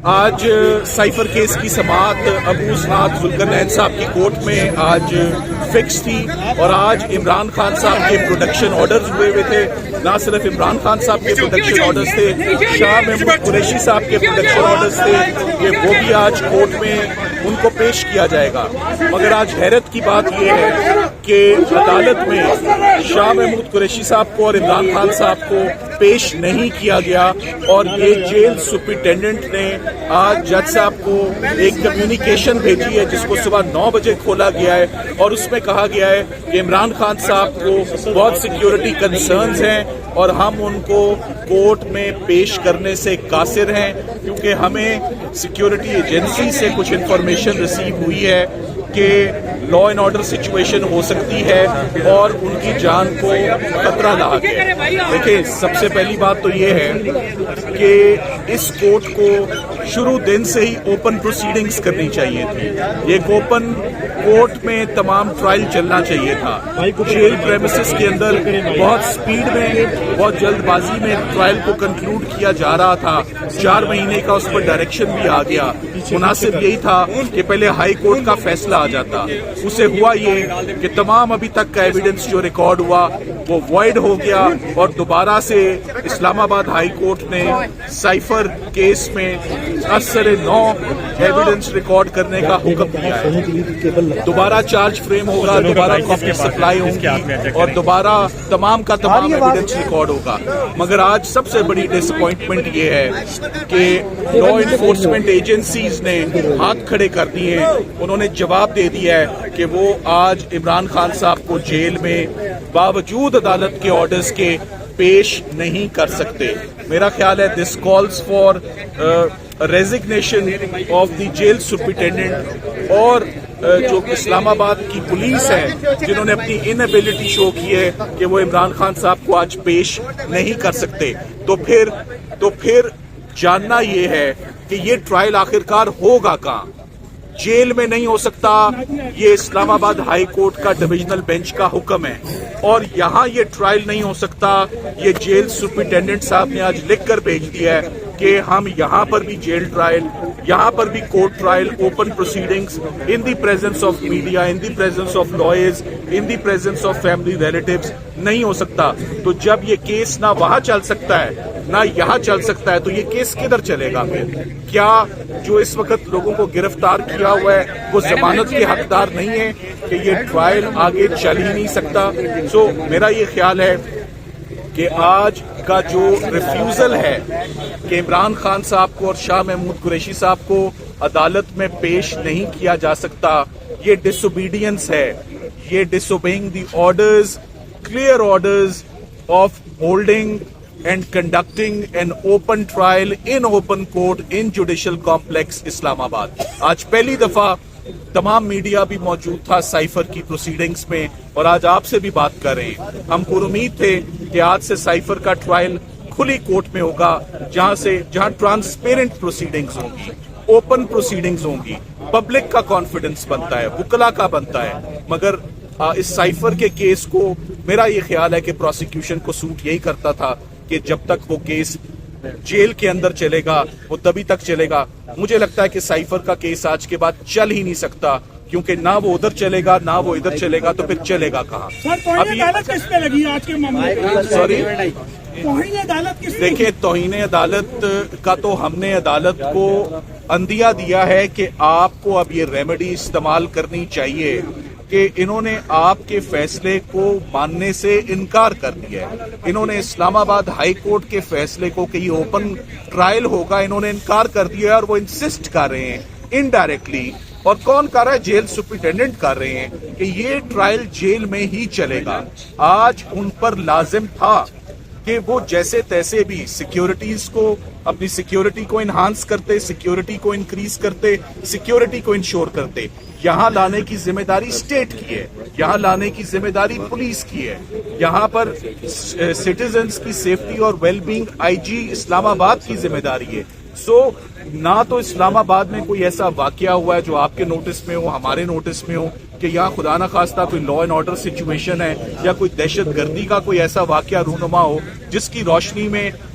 آج cipher case کی سماعت ابو اسناد ذوالقرنین صاحب کی کورٹ میں آج فکس تھی اور آج عمران خان صاحب کے پروڈکشن آرڈرز ہوئے تھے. نہ صرف عمران خان صاحب کے پروڈکشن آرڈرز تھے, شاہ محمود قریشی صاحب کے پروڈکشن آرڈرز تھے کہ وہ بھی آج کورٹ میں ان کو پیش کیا جائے گا. مگر آج حیرت کی بات یہ ہے کہ عدالت میں شاہ محمود قریشی صاحب کو اور عمران خان صاحب کو پیش نہیں کیا گیا اور یہ جیل سپرنٹینڈنٹ نے آج جج صاحب کو ایک کمیونیکیشن بھیجی ہے جس کو صبح 9 بجے کھولا گیا ہے اور اس میں کہا گیا ہے کہ عمران خان صاحب کو بہت سیکیورٹی کنسرنز ہیں اور ہم ان کو کورٹ میں پیش کرنے سے قاصر ہیں کیونکہ ہمیں سیکیورٹی ایجنسی سے کچھ انفارمیشن ریسیو ہوئی ہے کہ لا اینڈ آرڈر سچویشن ہو سکتی ہے اور ان کی جان کو خطرہ لاحق ہے. دیکھیں, سب سے پہلی بات تو یہ ہے کہ اس کورٹ کو شروع دن سے ہی اوپن پروسیڈنگز کرنی چاہیے تھی. ایک اوپن کورٹ میں تمام ٹرائل چلنا چاہیے تھا. جیل پریمیسز کے اندر بہت سپیڈ میں, بہت جلد بازی میں ٹرائل کو کنکلوڈ کیا جا رہا تھا. 4 مہینے کا اس پر ڈائریکشن بھی آ گیا. مناسب یہی تھا کہ پہلے ہائی کورٹ کا فیصلہ آ جاتا. اسے ہوا یہ کہ تمام ابھی تک کا ایویڈنس جو ریکارڈ ہوا وہ وائڈ ہو گیا اور دوبارہ سے اسلام آباد ہائی کورٹ نے سائفر کیس میں اثر نو ایویڈنس ریکارڈ کرنے کا حکم دیا ہے. دوبارہ چارج فریم ہوگا, دوبارہ کاپی سپلائی ہوگی اور دوبارہ تمام کا تمام ایویڈنس ریکارڈ ہوگا. مگر آج سب سے بڑی ڈس اپوائنٹمنٹ یہ ہے کہ لا انفورسمنٹ ایجنسیز نے ہاتھ کھڑے کر دیے ہیں. انہوں نے جواب دے دیا ہے کہ وہ آج عمران خان صاحب کو جیل میں باوجود عدالت کے آرڈرز کے پیش نہیں کر سکتے. میرا خیال ہے this calls for resignation of the jail superintendent اور جو اسلام آباد کی پولیس ہے جنہوں نے اپنی انیبلٹی شو کی ہے کہ وہ عمران خان صاحب کو آج پیش نہیں کر سکتے. تو پھر جاننا یہ ہے کہ یہ ٹرائل آخرکار ہوگا کہاں. جیل میں نہیں ہو سکتا, یہ اسلام آباد ہائی کورٹ کا ڈویژنل بینچ کا حکم ہے. اور یہاں یہ ٹرائل نہیں ہو سکتا, یہ جیل سپرنٹینڈنٹ صاحب نے آج لکھ کر بھیج دیا ہے کہ ہم یہاں پر بھی جیل ٹرائل, یہاں پر بھی court trial, open proceedings in the presence of media, in the presence of lawyers, in the presence of family relatives نہیں ہو سکتا. تو جب یہ کیس نہ وہاں چل سکتا ہے نہ یہاں چل سکتا ہے تو یہ کیس کدھر چلے گا پھر؟ کیا جو اس وقت لوگوں کو گرفتار کیا ہوا ہے وہ ضمانت کے حقدار نہیں ہے کہ یہ ٹرائل آگے چل ہی نہیں سکتا؟ سو میرا یہ خیال ہے کہ آج کا جو ریفیوزل ہے کہ عمران خان صاحب کو اور شاہ محمود قریشی صاحب کو عدالت میں پیش نہیں کیا جا سکتا, یہ ڈس اوبیڈینس ہے, یہ disobeying the orders, clear orders of holding and conducting an open trial in open court in judicial complex اسلام آباد. آج پہلی دفعہ تمام میڈیا بھی موجود تھا سائفر کی پروسیڈنگز میں اور آج آپ سے بھی بات کر رہے ہیں. ہم پر امید تھے کہ آج سے سائفر کا ٹرائل کھلی کورٹ میں ہوگا جہاں ٹرانسپیرنٹ پروسیڈنگز ہوں گی, اوپن پروسیڈنگز ہوں گی, پبلک کا کانفیڈنس بنتا ہے, وکلا کا بنتا ہے. مگر اس سائفر کے کیس کو میرا یہ خیال ہے کہ پروسیکیوشن کو سوٹ یہی کرتا تھا کہ جب تک وہ کیس جیل کے اندر چلے گا وہ تبھی تک چلے گا. مجھے لگتا ہے کہ سائفر کا کیس آج کے بعد چل ہی نہیں سکتا کیونکہ نہ وہ ادھر چلے گا نہ وہ ادھر چلے گا, تو پھر چلے گا کہاں؟ دیکھیں, توہین عدالت کا تو ہم نے عدالت کو اندیا دیا ہے کہ آپ کو اب یہ ریمیڈی استعمال کرنی چاہیے کہ انہوں نے آپ کے فیصلے کو ماننے سے انکار کر دیا ہے. انہوں نے اسلام آباد ہائی کورٹ کے فیصلے کو کہ یہ اوپن ٹرائل ہوگا انہوں نے انکار کر دیا ہے اور وہ انسسٹ کر رہے ہیں انڈائریکٹلی. اور کون کر رہا ہے؟ جیل سپرنٹینڈنٹ کر رہے ہیں کہ یہ ٹرائل جیل میں ہی چلے گا. آج ان پر لازم تھا کہ وہ جیسے تیسے بھی سیکیورٹیز کو, اپنی سیکیورٹی کو انہانس کرتے, سیکیورٹی کو انکریز کرتے, سیکیورٹی کو انشور کرتے. یہاں لانے کی ذمہ داری اسٹیٹ کی ہے, یہاں لانے کی ذمہ داری پولیس کی ہے, یہاں پر سٹیزنز کی سیفٹی اور ویل بینگ آئی جی اسلام آباد کی ذمہ داری ہے. سو نہ تو اسلام آباد میں کوئی ایسا واقعہ ہوا ہے جو آپ کے نوٹس میں ہو, ہمارے نوٹس میں ہو, کہ یہاں خدا نہ خواستہ کوئی لا اینڈ آرڈر سچویشن ہے یا کوئی دہشت گردی کا کوئی ایسا واقعہ رونما ہو جس کی روشنی میں